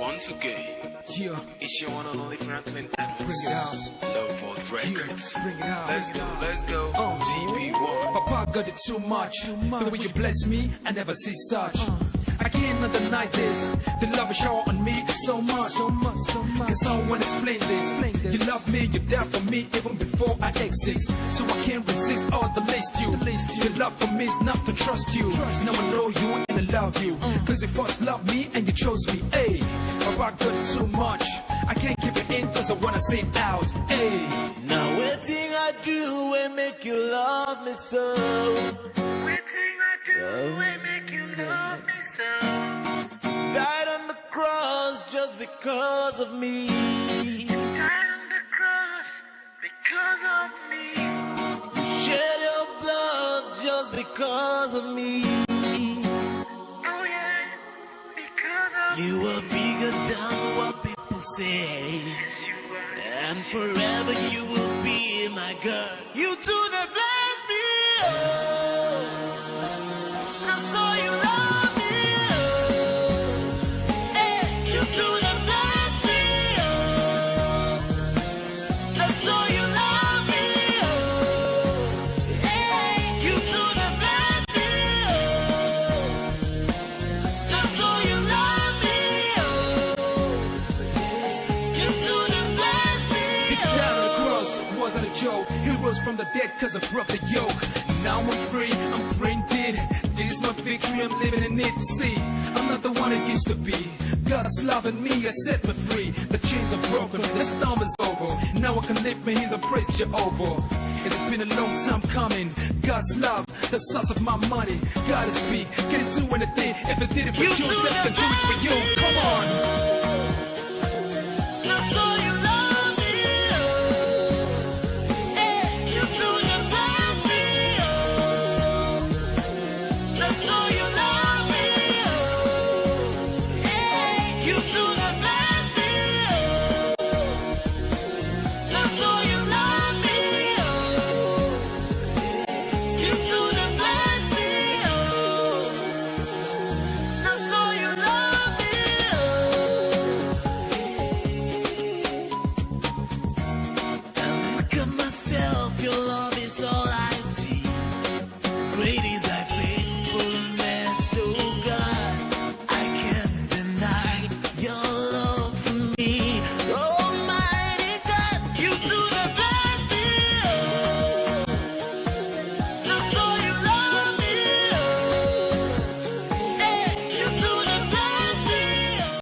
Once again, Yeah, it's your one and only Franklin Adams. bring it out. Love for Records. Bring it out. Let's go. TB1. Papa got it too much. The way you bless me, I never see such. I cannot deny this. The love is shower on me is so much. Cause I wanna explain this. You love me, you're there for me even before I exist. So I can't resist all the list you. Your love for me is not to trust you. Now I know you and I love you. Cause you first loved me and you chose me. Hey, Papa got it too much. I can't keep it in cause I wanna say it out. Hey. Now waiting I do and make you love me so. Waiting I do and make you love me so. Died on the cross just because of me. Died on the cross because of me. You shed your blood just because of me. Oh yeah, because of me. You are bigger than what people say. Yes, you are. And forever you will be my girl. You do the bless me, oh. I saw you love me, oh. Hey, you do the bless me, oh. I saw you love me, oh. Hey, you do the bless me, oh. I saw you love me, oh. You do the bless me, Big down on the cross wasn't a joke. He rose from the dead cause I broke the yoke. Now I'm free indeed. This is my victory, I'm living in it to see. I'm not the one I used to be. God's loving me, I set me free. The chains are broken, the storm is over. Now I can lift my hands and praise Jehovah. It's been a long time coming. God's love, the source of my money. God is big, can't do anything. If I did it for you, I can do it for you. Come on.